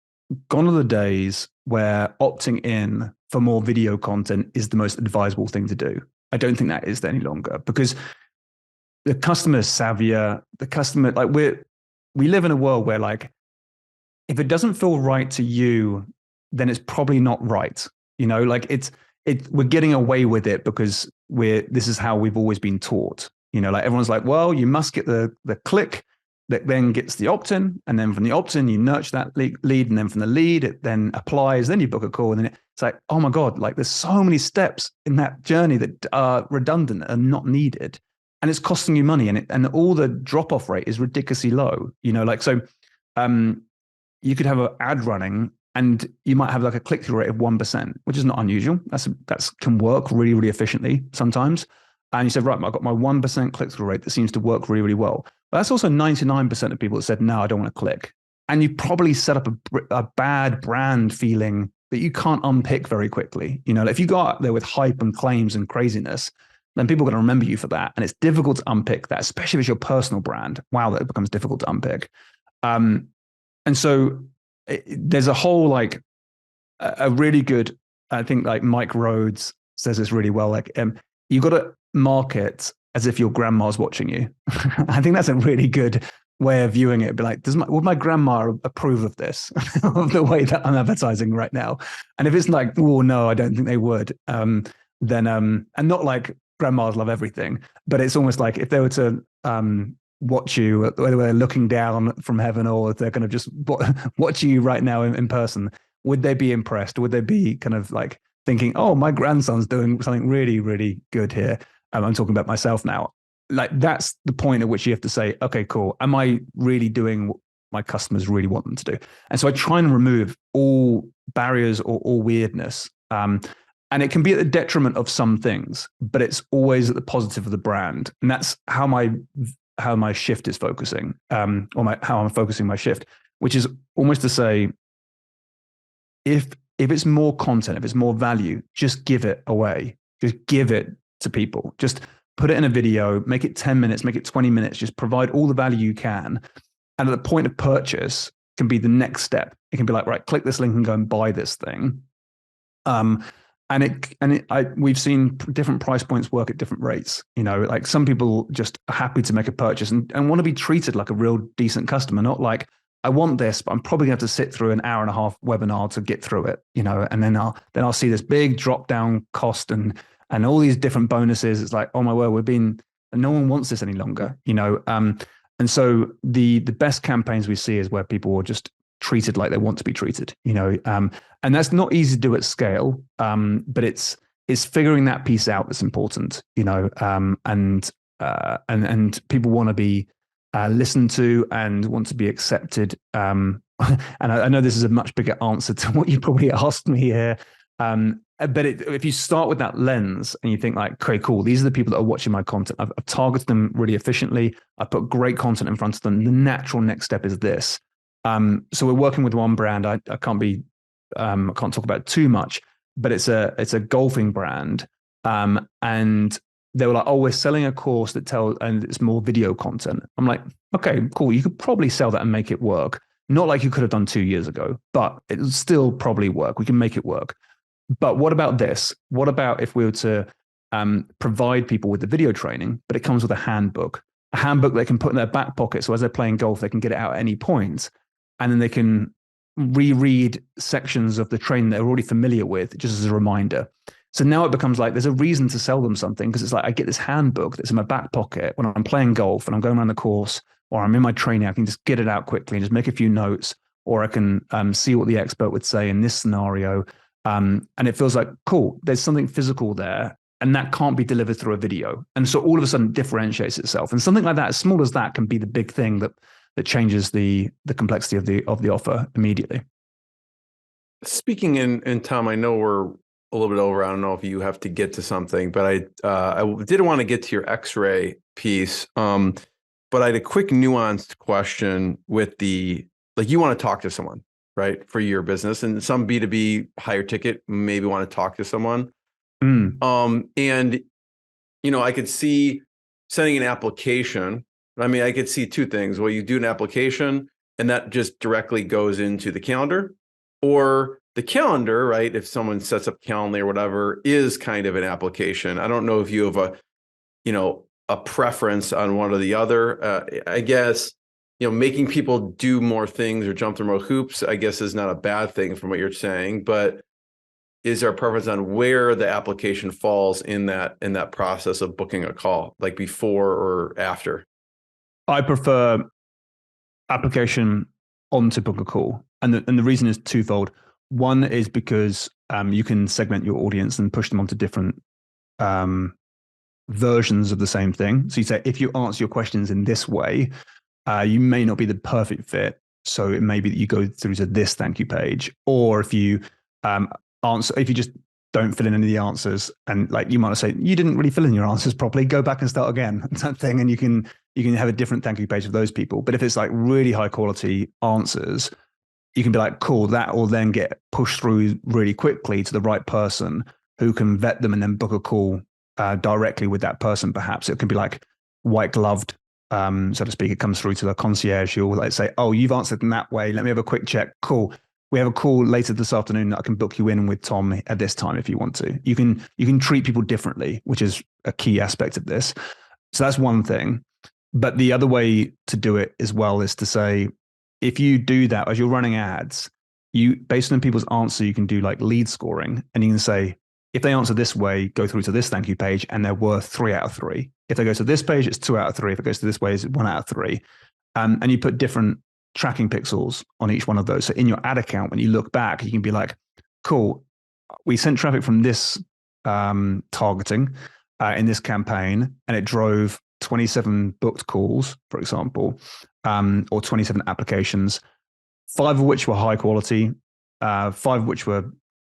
gone are the days where opting in for more video content is the most advisable thing to do. I don't think that is any longer, because the customer is savvier. The customer, like, we live in a world where, like, if it doesn't feel right to you, then it's probably not right. Like we're getting away with it because this is how we've always been taught. Like everyone's like, well, you must get the click that then gets the opt-in, and then from the opt-in you nurture that lead, and then from the lead it then applies, then you book a call, and then it's like, oh my God, like there's so many steps in that journey that are redundant and not needed, and it's costing you money, and all the drop-off rate is ridiculously low. So you could have an ad running and you might have like a click-through rate of 1%, which is not unusual. That's can work really, really efficiently sometimes. And you said, right, I've got my 1% click-through rate that seems to work really, really well. But that's also 99% of people that said, no, I don't want to click. And you probably set up a bad brand feeling that you can't unpick very quickly. If you go out there with hype and claims and craziness, then people are going to remember you for that. And it's difficult to unpick that, especially if it's your personal brand. Wow, that becomes difficult to unpick. And so there's a whole like a really good, I think like Mike Rhodes says this really well. Like you got to market as if your grandma's watching you. I think that's a really good way of viewing it. Be like, would my grandma approve of this, of the way that I'm advertising right now? And if it's like, oh no, I don't think they would. Then and not like grandmas love everything, but it's almost like if they were to watch you, whether they're looking down from heaven or if they're kind of just watching you right now in person, would they be impressed? Would they be kind of like thinking, oh, my grandson's doing something really, really good here? I'm talking about myself now. Like that's the point at which you have to say, okay, cool. Am I really doing what my customers really want them to do? And so I try and remove all barriers or all weirdness. And it can be at the detriment of some things, but it's always at the positive of the brand. And that's how my shift is focusing, or how I'm focusing my shift, which is almost to say, if it's more content, if it's more value, just give it away. Just give it to people. Just put it in a video, make it 10 minutes, make it 20 minutes, just provide all the value you can. And at the point of purchase can be the next step. It can be like, right, click this link and go and buy this thing. We've seen different price points work at different rates. You know, like some people just are happy to make a purchase and want to be treated like a real decent customer, not like, I want this, but I'm probably going to have to sit through an hour and a half webinar to get through it, you know, and then I'll see this big drop down cost and all these different bonuses. It's like, oh my word, no one wants this any longer, you know? And so the best campaigns we see is where people are just treated like they want to be treated, you know? And that's not easy to do at scale, but it's figuring that piece out that's important, you know? And people want to be listened to and want to be accepted. And I know this is a much bigger answer to what you probably asked me here. But if you start with that lens and you think like, okay, cool, these are the people that are watching my content. I've targeted them really efficiently. I put great content in front of them. The natural next step is this. So we're working with one brand. I can't talk about it too much, but it's a golfing brand. And they were like, oh, we're selling a course and it's more video content. I'm like, okay, cool. You could probably sell that and make it work. Not like you could have done 2 years ago, but it would still probably work. We can make it work. But what about this? What about if we were to provide people with the video training, but it comes with a handbook they can put in their back pocket. So as they're playing golf, they can get it out at any point. And then they can reread sections of the training they're already familiar with, just as a reminder. So now it becomes like there's a reason to sell them something, because it's like I get this handbook that's in my back pocket when I'm playing golf and I'm going around the course or I'm in my training. I can just get it out quickly and just make a few notes, or I can see what the expert would say in this scenario. And it feels like, cool, there's something physical there, and that can't be delivered through a video. And so all of a sudden it differentiates itself. And something like that, as small as that, can be the big thing that changes the complexity of the offer immediately. Speaking in Tom, I know we're a little bit over. I don't know if you have to get to something, but I did want to get to your Xray piece. But I had a quick nuanced question with like you want to talk to someone, right, for your business, and some B2B higher ticket maybe want to talk to someone. And, you know, I could see sending an application. I mean, I could see two things. Well, you do an application and that just directly goes into the calendar, or the calendar, right? If someone sets up Calendly or whatever, is kind of an application. I don't know if you have a preference on one or the other. I guess, you know, making people do more things or jump through more hoops, I guess, is not a bad thing from what you're saying, but is there a preference on where the application falls in that process of booking a call, like before or after? I prefer application on to book a call. And the reason is twofold. One is because you can segment your audience and push them onto different versions of the same thing. So you say, if you answer your questions in this way, you may not be the perfect fit. So it may be that you go through to this thank you page, or if you if you just don't fill in any of the answers, and like you might say, you didn't really fill in your answers properly, go back and start again, that thing, and you can have a different thank you page for those people. But if it's like really high quality answers, you can be like, cool, that will then get pushed through really quickly to the right person who can vet them and then book a call directly with that person. Perhaps it can be like white gloved, so to speak. It comes through to the concierge. You'll like say, "Oh, you've answered in that way. Let me have a quick check." Cool. We have a call later this afternoon that I can book you in with Tom at this time if you want to. You can treat people differently, which is a key aspect of this. So that's one thing. But the other way to do it as well is to say, if you do that as you're running ads, you based on people's answer, you can do like lead scoring, and you can say, if they answer this way, go through to this thank you page, and they're worth 3 out of 3. If they go to this page, it's 2 out of 3. If it goes to this way, it's 1 out of 3. And you put different tracking pixels on each one of those. So in your ad account, when you look back, you can be like, cool, we sent traffic from this targeting in this campaign, and it drove 27 booked calls, for example, or 27 applications, 5 of which were high quality, 5 of which were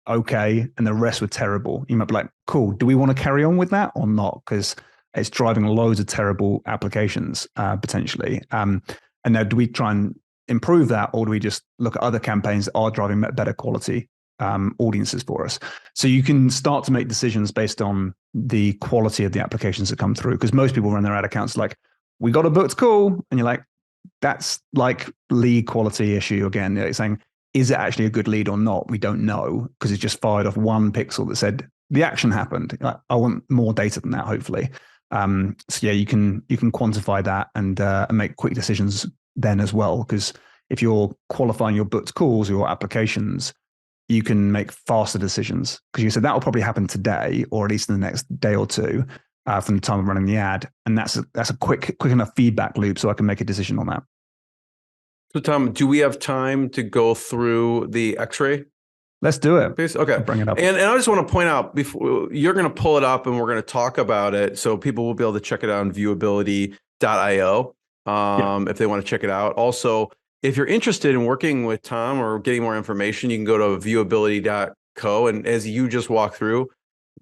okay, and the rest were terrible. You might be like, cool, do we want to carry on with that or not? Because it's driving loads of terrible applications potentially. And now do we try and improve that, or do we just look at other campaigns that are driving better quality audiences for us? So you can start to make decisions based on the quality of the applications that come through, because most people run their ad accounts like, we got a booked call, and you're like, that's like lead quality issue again. It's saying, is it actually a good lead or not? We don't know, because it's just fired off one pixel that said the action happened. Like, I want more data than that, hopefully. So yeah, you can quantify that and make quick decisions then as well, because if you're qualifying your booked calls, your applications, you can make faster decisions, because you said that will probably happen today, or at least in the next day or two from the time of running the ad, and that's a quick enough feedback loop so I can make a decision on that. So Tom, do we have time to go through the Xray? Let's do it. Please? Okay. I'll bring it up. And I just want to point out, before you're going to pull it up and we're going to talk about it, so people will be able to check it out on viewability.io if they want to check it out. Also, if you're interested in working with Tom or getting more information, you can go to viewability.co. And as you just walked through,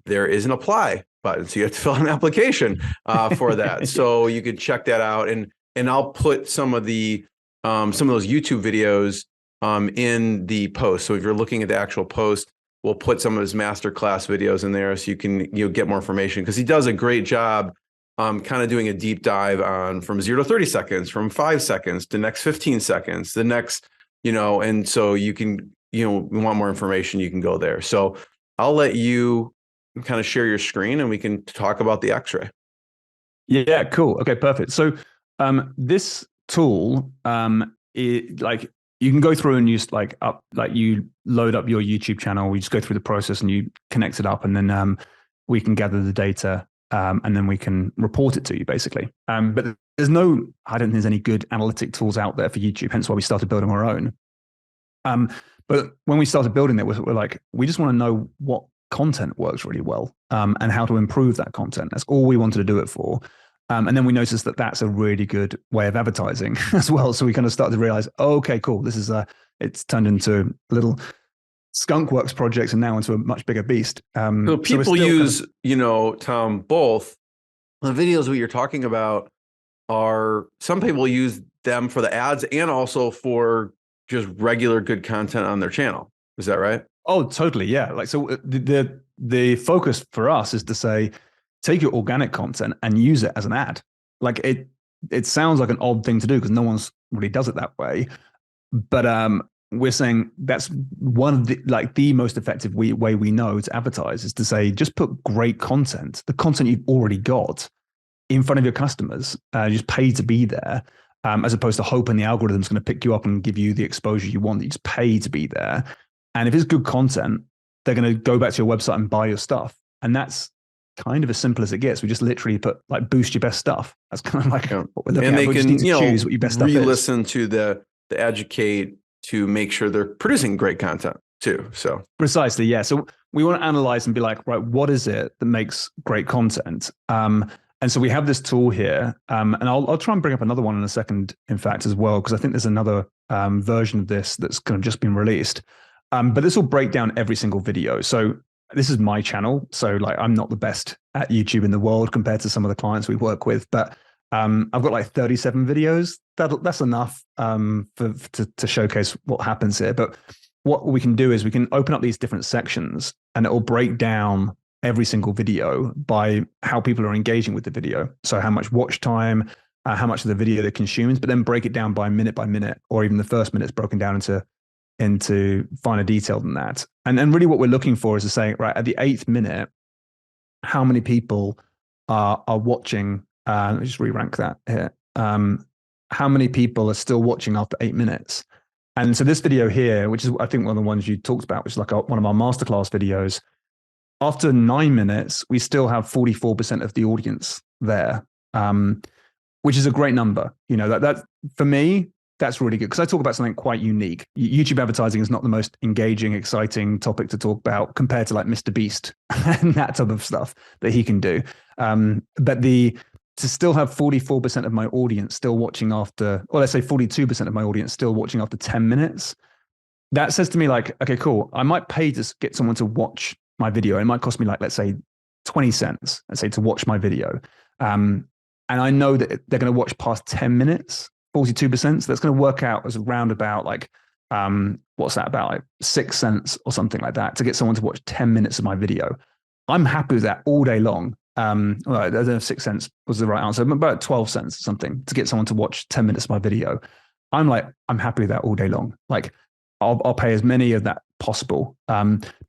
there is an apply button. So you have to fill out an application for that. So you can check that out. And I'll put some of those YouTube videos in the post. So if you're looking at the actual post, we'll put some of his masterclass videos in there so you can get more information, because he does a great job kind of doing a deep dive on from 0 to 30 seconds, from 5 seconds to next 15 seconds, the next, and so you can, want more information, you can go there. So I'll let you kind of share your screen and we can talk about the Xray. Yeah, cool. Okay, perfect. So this tool, you can go through and use you load up your YouTube channel. We just go through the process and you connect it up, and then we can gather the data, and then we can report it to you, basically. But I don't think there's any good analytic tools out there for YouTube, hence why we started building our own. But when we started building it, we're like, we just want to know what content works really well, and how to improve that content. That's all we wanted to do it for. And then we noticed that that's a really good way of advertising as well. So we kind of started to realize, oh, okay, cool. This is it's turned into a little skunkworks project and now into a much bigger beast. So people use, Tom, both the videos what you're talking about are, some people use them for the ads and also for just regular good content on their channel. Is that right? Oh, totally. Yeah. Like, so the focus for us is to say, take your organic content and use it as an ad. Like it sounds like an odd thing to do because no one's really does it that way. But we're saying that's one of the most effective way we know to advertise is to say, just put great content, the content you've already got in front of your customers, just pay to be there, as opposed to hoping the algorithm's going to pick you up and give you the exposure you want. You just pay to be there. And if it's good content, they're going to go back to your website and buy your stuff. And that's kind of as simple as it gets. We just literally put boost your best stuff. That's kind of like what we're looking at. And they can choose what your best stuff is. Re-listen to the ADUCATE to make sure they're producing great content too. So precisely, yeah. So we want to analyze and be like, right, what is it that makes great content? And so we have this tool here, and I'll try and bring up another one in a second, in fact, as well, because I think there's another version of this that's kind of just been released. But this will break down every single video. So this is my channel. So I'm not the best at YouTube in the world compared to some of the clients we work with, but I've got 37 videos. That's enough to showcase what happens here. But what we can do is we can open up these different sections and it will break down every single video by how people are engaging with the video. So how much watch time, how much of the video they consume, but then break it down by minute, or even the first minute's broken down into finer detail than that. And really what we're looking for is to say, right, at the 8th minute, how many people are watching, let me just re-rank that here. How many people are still watching after 8 minutes? And so this video here, which is I think one of the ones you talked about, which is like one of our masterclass videos, after 9 minutes, we still have 44% of the audience there, which is a great number. You know, that for me, that's really good, because I talk about something quite unique. YouTube advertising is not the most engaging, exciting topic to talk about compared to like Mr. Beast and that type of stuff that he can do. But to still have 44% of my audience still watching after, or let's say 42% of my audience still watching after 10 minutes, that says to me like, okay, cool. I might pay to get someone to watch my video. It might cost me like, let's say 20 cents, let's say, to watch my video. And I know that they're going to watch past 10 minutes, 42%. So that's going to work out as around about like, what's that, about like 6 cents or something like that to get someone to watch 10 minutes of my video. I'm happy with that all day long. Well, I don't know if 6 cents was the right answer, but about 12 cents or something to get someone to watch 10 minutes of my video. I'm happy with that all day long. Like I'll pay as many of that possible.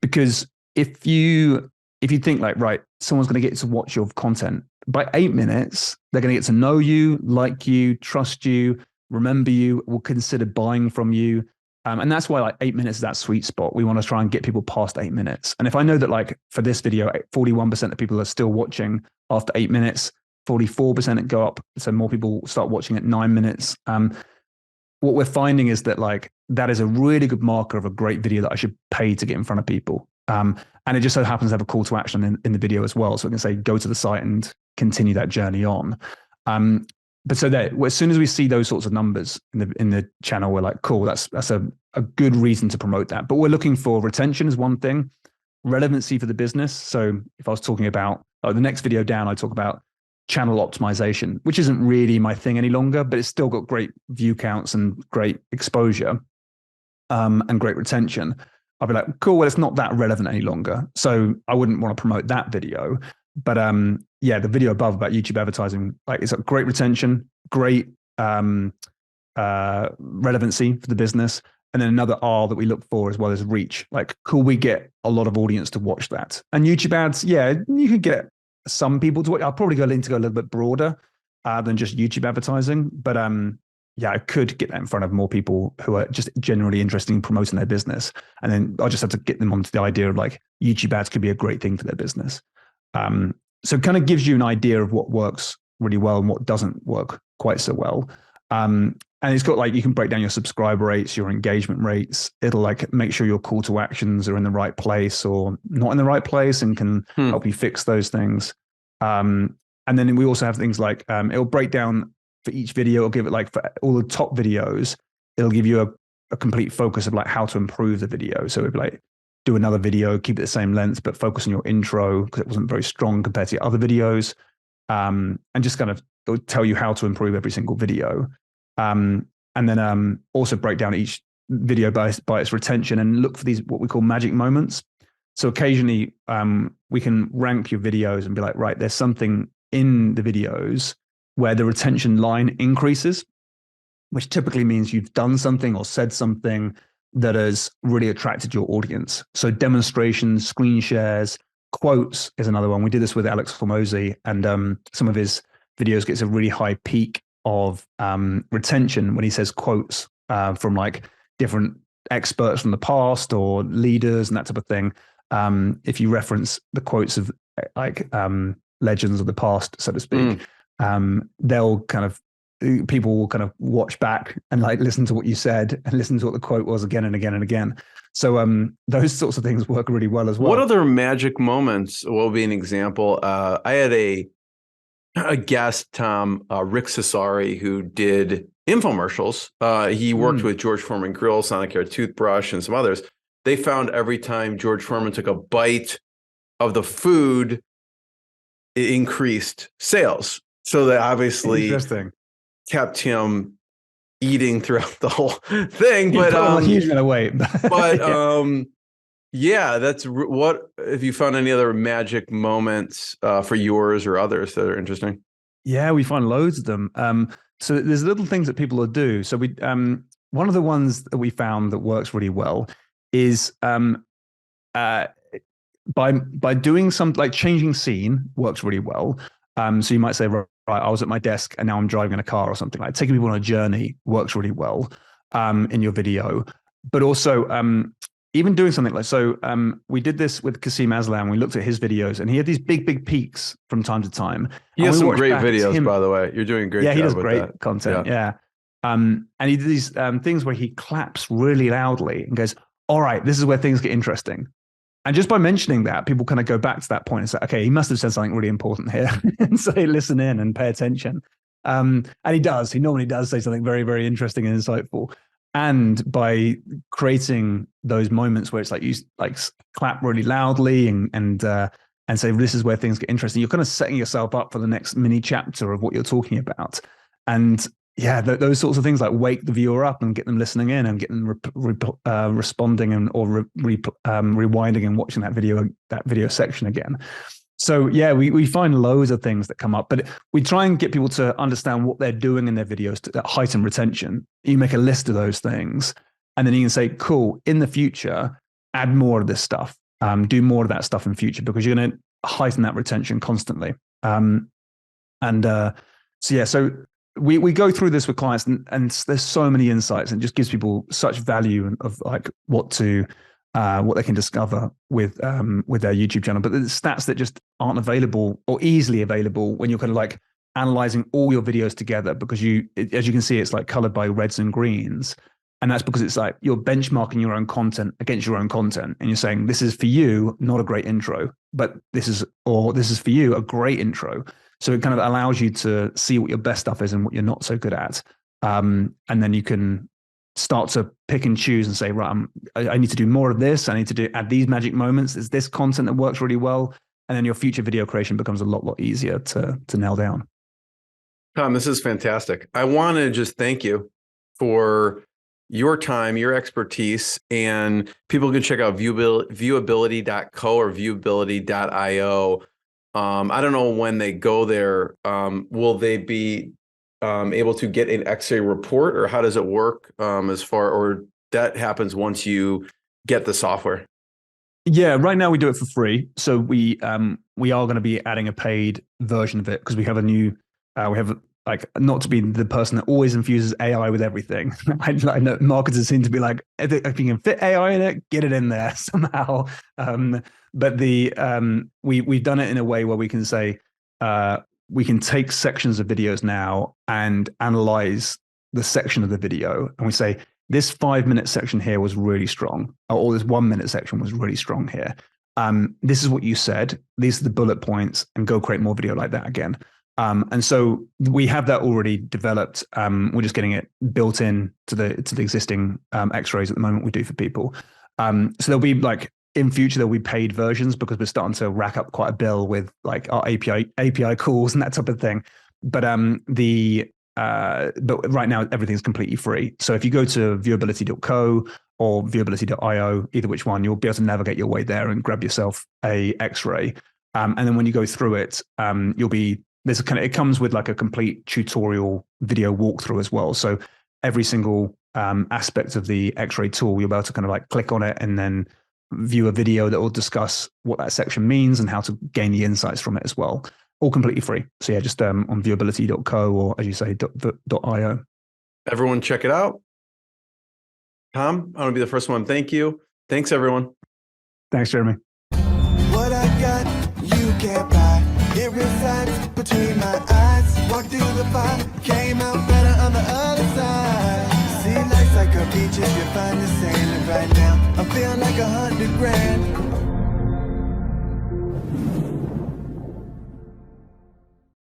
Because if you think like, right, someone's going to get to watch your content, by 8 minutes, they're going to get to know you, like you, trust you, remember you, will consider buying from you. And that's why like 8 minutes is that sweet spot. We want to try and get people past 8 minutes. And if I know that like for this video, 41% of people are still watching after 8 minutes, 44% go up. So more people start watching at 9 minutes. What we're finding is that like, that is a really good marker of a great video that I should pay to get in front of people. And it just so happens to have a call to action in the video as well. So we can say, go to the site and continue that journey on. But so there, as soon as we see those sorts of numbers in the channel, we're like, cool, that's a good reason to promote that. But we're looking for retention is one thing, relevancy for the business. So if I was talking about the next video down, I talk about channel optimization, which isn't really my thing any longer, but it's still got great view counts and great exposure and great retention. I'll be like, cool, well, it's not that relevant any longer. So I wouldn't want to promote that video. But yeah, the video above about YouTube advertising, like it's a great retention, great relevancy for the business. And then another R that we look for as well is reach. Like, could we get a lot of audience to watch that? And YouTube ads, yeah, you can get some people to watch. I'll probably go a little bit broader than just YouTube advertising. But yeah, I could get that in front of more people who are just generally interested in promoting their business. And then I just have to get them onto the idea of like YouTube ads could be a great thing for their business. So it kind of gives you an idea of what works really well and what doesn't work quite so well. And it's got like, you can break down your subscriber rates, your engagement rates. It'll like make sure your call to actions are in the right place or not in the right place and can help you fix those things. And then we also have things like, it'll break down for each video. It'll give it like for all the top videos, it'll give you a complete focus of like how to improve the video. So it'd be like, do another video, keep it the same length, but focus on your intro because it wasn't very strong compared to other videos. And just kind of it'll tell you how to improve every single video. And then also break down each video by its retention and look for these, what we call magic moments. So occasionally we can rank your videos and be like, right, there's something in the videos where the retention line increases, which typically means you've done something or said something that has really attracted your audience. So demonstrations, screen shares, quotes is another one. We did this with Alex Formosi, and some of his videos gets a really high peak of retention when he says quotes from like different experts from the past or leaders and that type of thing. If you reference the quotes of like legends of the past, so to speak, they'll kind of, people will kind of watch back and like listen to what you said and listen to what the quote was again and again and again. So those sorts of things work really well as well. What other magic moments will be an example? I had a guest, Tom, Rick Cesari, who did infomercials. He worked with George Foreman Grill, Sonicare Toothbrush, and some others. They found every time George Foreman took a bite of the food, it increased sales. So that obviously kept him eating throughout the whole thing. But a huge amount of weight. But Yeah, what have you found any other magic moments for yours or others that are interesting? Yeah, we find loads of them. So there's little things that people will do. So one of the ones that we found that works really well is by doing some like changing scene works really well. So you might say, right, I was at my desk and now I'm driving in a car or something. Like taking people on a journey works really well in your video. But also even doing something like, so we did this with Qasim Aslan. We looked at his videos and he had these big peaks from time to time. He has we some watched great back at videos, him. by the way. You're doing a great Yeah, job he does with great that. content. Yeah. And he did these things where he claps really loudly and goes, all right, this is where things get interesting. And just by mentioning that, people kind of go back to that point and say, okay, he must have said something really important here. And say, listen in and pay attention. And he does. He normally does say something very, very interesting and insightful. And by creating those moments where it's like you like clap really loudly and say, this is where things get interesting, you're kind of setting yourself up for the next mini chapter of what you're talking about. And yeah, those sorts of things like wake the viewer up and get them listening in and get them responding or rewinding and watching that video section again. So yeah, we find loads of things that come up, but we try and get people to understand what they're doing in their videos to heighten retention. You make a list of those things, and then you can say, cool, in the future, add more of this stuff, do more of that stuff in future, because you're going to heighten that retention constantly. So we go through this with clients, and there's so many insights, and it just gives people such value of like what they can discover with their YouTube channel. But the stats that just aren't available or easily available when you're kind of like analyzing all your videos together, because as you can see, it's like colored by reds and greens. And that's because it's like you're benchmarking your own content against your own content. And you're saying, this is for you, not a great intro, but this is for you, a great intro. So it kind of allows you to see what your best stuff is and what you're not so good at. And then you can start to pick and choose and say, right, I need to do more of this. I need to add these magic moments. Is this content that works really well? And then your future video creation becomes a lot easier to nail down. Tom, this is fantastic. I want to just thank you for your time, your expertise, and people can check out viewability.co or viewability.io. I don't know when they go there. Will they be able to get an Xray report, or how does it work or that happens once you get the software? Yeah, right now we do it for free. So we are going to be adding a paid version of it because we have a new, we have like, not to be the person that always infuses AI with everything. I know marketers seem to be like, if you can fit AI in it, get it in there somehow. But we've done it in a way where we can say, we can take sections of videos now and analyze the section of the video. And we say, this 5-minute section here was really strong, or this 1-minute section was really strong here. This is what you said. These are the bullet points, and go create more video like that again. And so we have that already developed. We're just getting it built in to the existing Xrays at the moment we do for people. So there'll be like, in future, there'll be paid versions because we're starting to rack up quite a bill with like our API calls and that type of thing. But but right now everything's completely free. So if you go to viewability.co or viewability.io, either which one, you'll be able to navigate your way there and grab yourself a Xray. And then when you go through it, it comes with like a complete tutorial video walkthrough as well. So every single aspect of the Xray tool, you'll be able to kind of like click on it and then view a video that will discuss what that section means and how to gain the insights from it as well. All completely free. So yeah, just on viewability.co or, as you say, .io. Everyone check it out. Tom, I want to be the first one. Thank you. Thanks, everyone. Thanks, Jeremy. What I got, you can't buy. It resides between my eyes. Walked through the fire, came out better on the other side. See, life's like a beach if you find the sailing right now. I'm feeling like $100 grand.